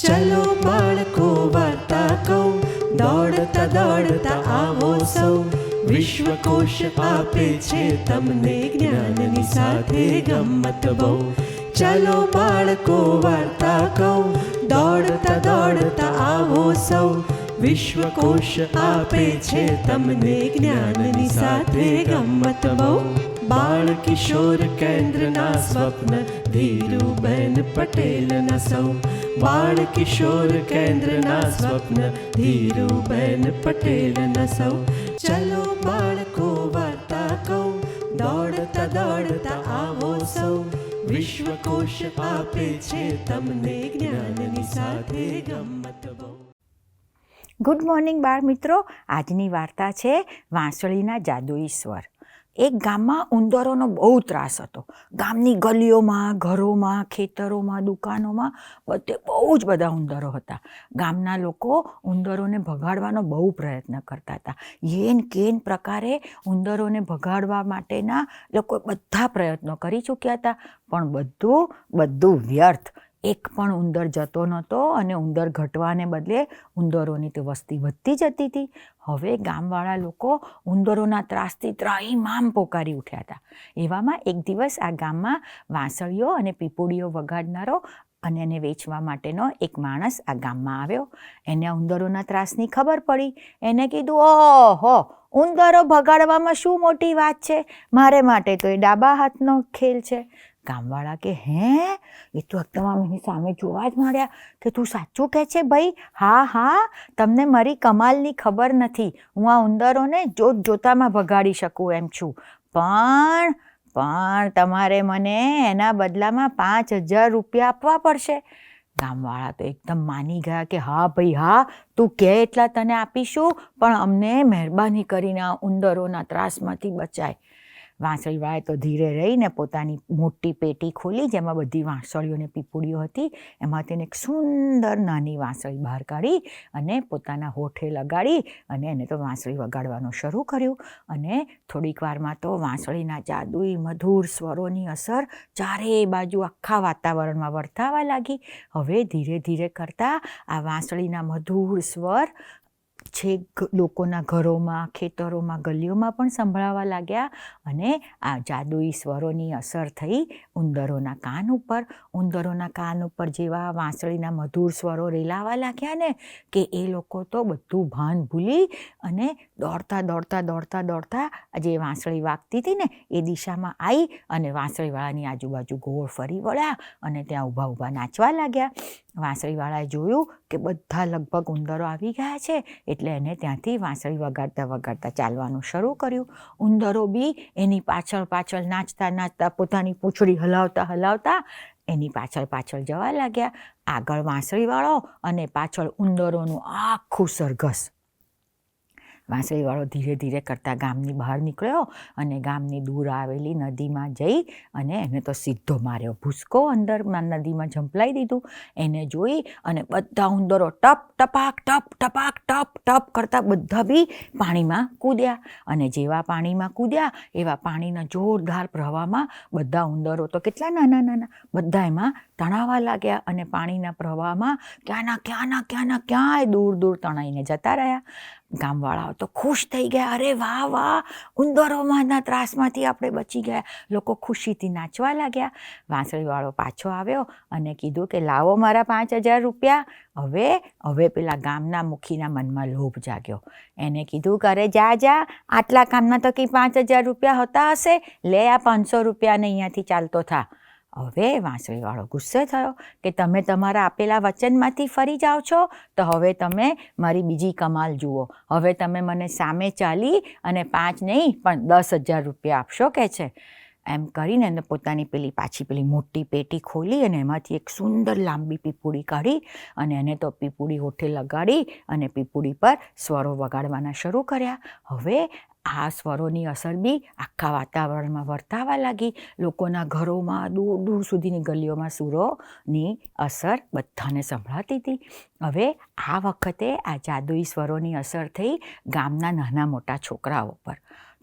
ચલો બાળકો વાર્તા કહું, દોડતા દોડતા આવો સૌ. વિશ્વકોશ આપે છે તમને જ્ઞાનની સાથે ગમ્મત બહુ. ચલો બાળકો વાર્તા કહું, દોડતા દોડતા આવો સૌ. વિશ્વકોશ આપે છે તમને જ્ઞાનની સાથે ગમ્મત બહુ. બાળ કિશોર કેન્દ્રના સ્વપ્ન ધીરુબેન પટેલના સૌ. બાળ કિશોર કેન્દ્રના સ્વપ્ન ધીરુબેન પટેલના સૌ. ચલો બાળકો વાર્તા કહું, દોડતા દોડતા આવો સૌ. વિશ્વકોશ આપે છે તમને જ્ઞાનની સાથે ગમ્મત બહુ. ગુડ મોર્નિંગ બાળ મિત્રો. આજની વાર્તા છે વાંસળીના જાદુઈ સ્વર. એક ગામમાં ઉંદરોનો બહુ ત્રાસ હતો. ગામની ગલીઓમાં, ઘરોમાં, ખેતરોમાં, દુકાનોમાં બધે બહુ જ બધા ઉંદરો હતા. ગામના લોકો ઉંદરોને ભગાડવાનો બહુ પ્રયત્ન કરતા હતા. યેન કેન પ્રકારે ઉંદરોને ભગાડવા માટેના લોકો બધા પ્રયત્નો કરી ચૂક્યા હતા, પણ બધું વ્યર્થ. એક પણ ઉંદર જતો નહોતો અને ઉંદર ઘટવાને બદલે ઉંદરોની તો વસ્તી વધતી જતી હતી. હવે ગામવાળા લોકો ઉંદરોના ત્રાસથી ત્રાહિમામ પોકારી ઉઠ્યા હતા. એવામાં એક દિવસ આ ગામમાં વાંસળીઓ અને પીપુડીઓ વગાડનારો અને એને વેચવા માટેનો એક માણસ આ ગામમાં આવ્યો. એને ઉંદરોના ત્રાસની ખબર પડી. એને કીધું, ઓહો, ઉંદરો ભગાડવામાં શું મોટી વાત છે, મારે માટે તો એ ડાબા હાથનો ખેલ છે. ગામવાળા કે, હે, એ તો એકદમ આમ એની સામે જોવા જ માંડ્યા કે તું સાચું કહે છે ભાઈ? હા, તમને મારી કમાલની ખબર નથી. હું આ ઉંદરોને જોતામાં ભગાડી શકું એમ છું, પણ તમારે મને એના બદલામાં 5,000 રૂપિયા આપવા પડશે. ગામવાળા તો એકદમ માની ગયા કે હા ભાઈ હા, તું કહે એટલા તને આપીશું, પણ અમને મહેરબાની કરીને આ ઉંદરોના ત્રાસમાંથી બચાય. વાંસળીવાળાએ તો ધીરે રહીને પોતાની મોટી પેટી ખોલી, જેમાં બધી વાંસળીઓ અને પીપુડીઓ હતી. એમાં તેને એક સુંદર નાની વાંસળી બહાર કાઢી અને પોતાના હોઠે લગાડી અને એને તો વાંસળી વગાડવાનું શરૂ કર્યું. અને થોડીક વારમાં તો વાંસળીના જાદુઈ મધુર સ્વરોની અસર ચારે બાજુ આખા વાતાવરણમાં વર્તાવા લાગી. હવે ધીરે ધીરે કરતાં આ વાંસળીના મધુર સ્વર છે લોકોના ઘરોમાં, ખેતરોમાં, ગલીઓમાં પણ સંભળાવા લાગ્યા. અને આ જાદુઈ સ્વરોની અસર થઈ ઉંદરોના કાન ઉપર. ઉંદરોના કાન ઉપર જેવા વાંસળીના મધુર સ્વરો રેલાવા લાગ્યા ને કે એ લોકો તો બધું ભાન ભૂલી અને દોડતા જે વાંસળી વાગતી હતી ને એ દિશામાં આવી અને વાંસળીવાળાની આજુબાજુ ગોળ ફરી વળ્યા અને ત્યાં ઊભા નાચવા લાગ્યા. વાંસળીવાળાએ જોયું કે બધા લગભગ ઉંદરો આવી ગયા છે, એટલે એને ત્યાંથી વાંસળી વગાડતા ચાલવાનું શરૂ કર્યું. ઉંદરો બી એની પાછળ નાચતા પોતાની પૂંછડી હલાવતા એની પાછળ જવા લાગ્યા. આગળ વાંસળીવાળો અને પાછળ ઉંદરોનું આખું સરઘસ. વાંસળીવાળો ધીરે ધીરે કરતાં ગામની બહાર નીકળ્યો અને ગામની દૂર આવેલી નદીમાં જઈ અને એને તો સીધો માર્યો ભૂસકો. અંદરમાં નદીમાં ઝંપલાઈ દીધું. એને જોઈ અને બધા ઉંદરો ટપ કરતાં બધા બી પાણીમાં કૂદ્યા. અને જેવા પાણીમાં કૂદ્યા એવા પાણીના જોરદાર પ્રવાહમાં બધા ઉંદરો તો કેટલા નાના બધા એમાં તણાવા લાગ્યા અને પાણીના પ્રવાહમાં ક્યાંય દૂર તણાઈને જતા રહ્યા. ગામવાળાઓ તો ખુશ થઈ ગયા. અરે વાહ, ઉંદરોમાંના ત્રાસમાંથી આપણે બચી ગયા. લોકો ખુશીથી નાચવા લાગ્યા. વાંસળીવાળો પાછો આવ્યો અને કીધું કે લાવો મારા 5,000 રૂપિયા. હવે પેલા ગામના મુખીના મનમાં લોભ જાગ્યો. એને કીધું કે અરે જા, આટલા કામના તો કંઈ 5,000 રૂપિયા હોતા હશે, લે આ 500 રૂપિયાને અહીંયાથી ચાલતો થા. હવે વાંસળીવાળો ગુસ્સે થયો કે તમે તમારા આપેલા વચનમાંથી ફરી જાઓ છો, તો હવે તમે મારી બીજી કમાલ જુઓ. હવે તમે મને સામે ચાલી અને 5 નહીં પણ 10,000 રૂપિયા આપશો કે છે. એમ કરીને એને પોતાની પેલી મોટી પેટી ખોલી અને એમાંથી એક સુંદર લાંબી પીપુડી કાઢી અને એને તો પીપુડી હોઠે લગાડી અને પીપુડી પર સ્વરો વગાડવાના શરૂ કર્યા. હવે આ સ્વરોની અસર બી આખા વાતાવરણમાં વર્તાવા લાગી. લોકોના ઘરોમાં, દૂર સુધીની ગલીઓમાં સુરોની અસર બધાને સંભળાતી હતી. હવે આ વખતે આ જાદુઈ સ્વરોની અસર થઈ ગામના નાના મોટા છોકરાઓ પર.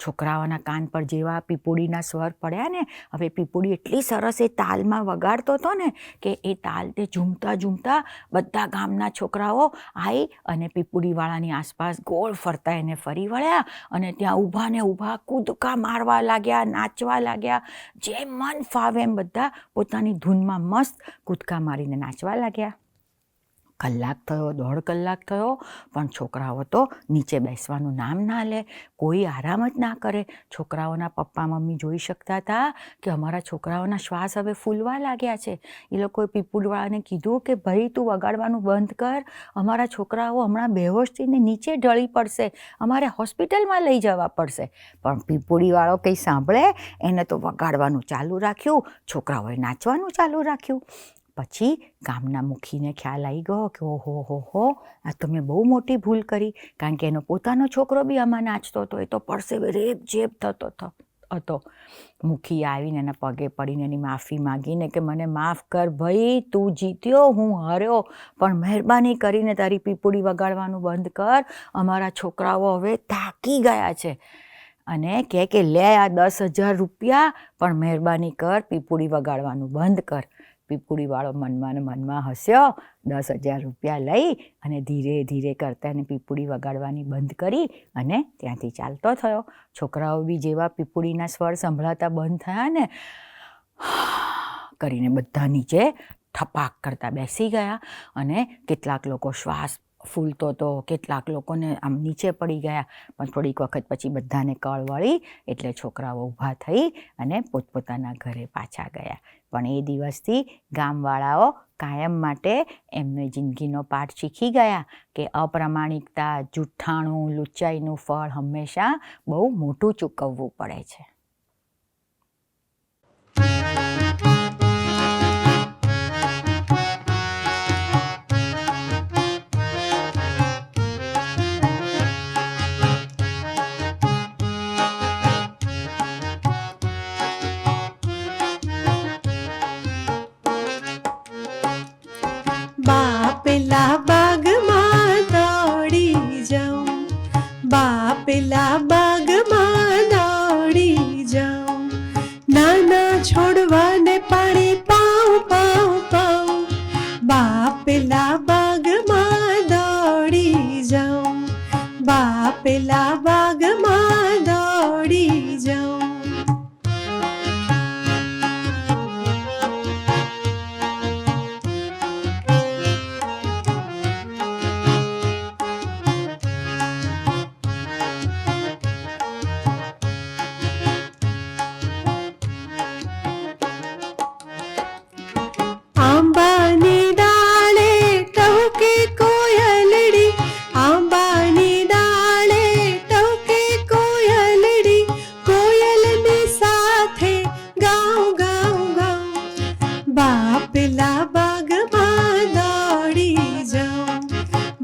છોકરાઓના કાન પર જેવા પીપુડીના સ્વર પડ્યા ને, હવે પીપુડી એટલી સરસ એ તાલમાં વગાડતો હતો ને કે એ તાલ તે ઝૂમતા ઝૂમતા બધા ગામના છોકરાઓ આવી અને પીપુડીવાળાની આસપાસ ગોળ ફરતા એને ફરી વળ્યા અને ત્યાં ઊભા ને ઊભા કૂદકા મારવા લાગ્યા, નાચવા લાગ્યા. જે મન ફાવે એમ બધા પોતાની ધૂનમાં મસ્ત કૂદકા મારીને નાચવા લાગ્યા. કલાક થયો, 1.5 કલાક થયો, પણ છોકરાઓ તો નીચે બેસવાનું નામ ના લે, કોઈ આરામ જ ના કરે. છોકરાઓના પપ્પા મમ્મી જોઈ શકતા હતા કે અમારા છોકરાઓના શ્વાસ હવે ફૂલવા લાગ્યા છે. એ લોકોએ પીપુડીવાળાને કીધું કે ભાઈ તું વગાડવાનું બંધ કર, અમારા છોકરાઓ હમણાં બેહોશ થઈને નીચે ઢળી પડશે, અમારે હોસ્પિટલમાં લઈ જવા પડશે. પણ પીપુડીવાળો કંઈ સાંભળે, એને તો વગાડવાનું ચાલુ રાખ્યું, છોકરાઓએ નાચવાનું ચાલુ રાખ્યું. પછી ગામના મુખીને ખ્યાલ આવી ગયો કે ઓહો, આ તો મેં બહુ મોટી ભૂલ કરી, કારણ કે એનો પોતાનો છોકરો બી આમાં નાચતો હતો, એ તો પરસેવે રેબ જેબ થતો હતો. મુખી આવીને એના પગે પડીને એની માફી માગીને કે મને માફ કર ભાઈ, તું જીત્યો, હું હાર્યો, પણ મહેરબાની કરીને તારી પીપુડી વગાડવાનું બંધ કર, અમારા છોકરાઓ હવે થાકી ગયા છે. અને કે લે આ 10,000 રૂપિયા, પણ મહેરબાની કર પીપુડી વગાડવાનું બંધ કર. પીપુડીવાળો મનમાં ને મનમાં હસ્યો, 10,000 રૂપિયા લઈ અને ધીરે ધીરે કરતા એને પીપુડી વગાડવાની બંધ કરી અને ત્યાંથી ચાલતો થયો. છોકરાઓ બી જેવા પીપુડીના સ્વર સંભળાતા બંધ થયા ને કરીને બધા નીચે ઠપાક કરતા બેસી ગયા. અને કેટલાક લોકો શ્વાસ ફૂલતો હતો, કેટલાક લોકોને આમ નીચે પડી ગયા, પણ થોડીક વખત પછી બધાને કળ વળી એટલે છોકરાઓ ઊભા થઈ અને પોતપોતાના ઘરે પાછા ગયા. પણ એ દિવસથી ગામવાળાઓ કાયમ માટે એમને જિંદગીનો પાઠ શીખી ગયા કે અપ્રામાણિકતા, જુઠ્ઠાણું, લુચ્ચાઈનું ફળ હંમેશા બહુ મોટું ચૂકવવું પડે છે. બાપેલા બાગમાં દોડી જાઉં, બાપેલા બાગમાં દોડી જાઉં, નાના છોડવાને પાણી પાઉં પાઉં પાઉં. બાપેલા બાગમાં દોડી જાઉં, બાપેલા બાગમાં દોડી જાઉં. આંબાની ડાળે ટહુકે કોયલડી, આંબાની ડાળે ટહુકે કોયલડી, કોયલની સાથે ગાઉં ગાઉં ગાઉં. બાપેલા બાગમાં દોડી જાઉં,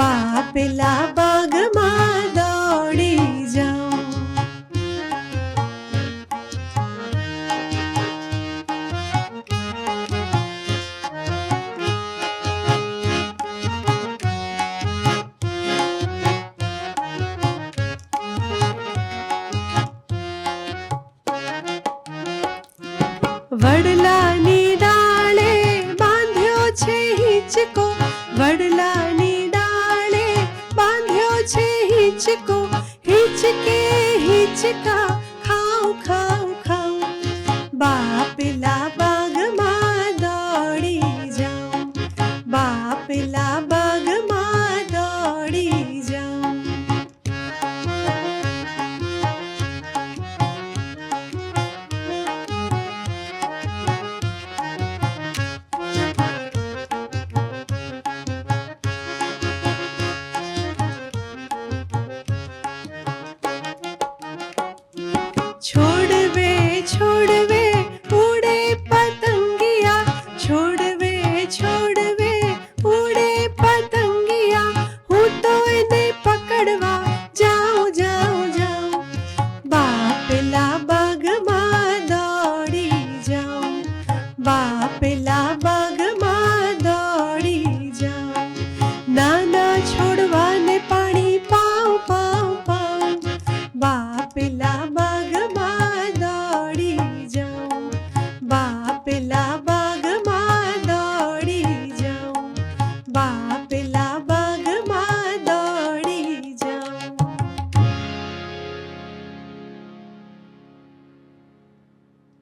બાપેલા બાગમાં દોડી જાઉં. વડલાની ડાળે બાંધ્યો છે હિંચકો, વડલાની ડાળે બાંધ્યો છે હિંચકો, હિંચકે હિંચકા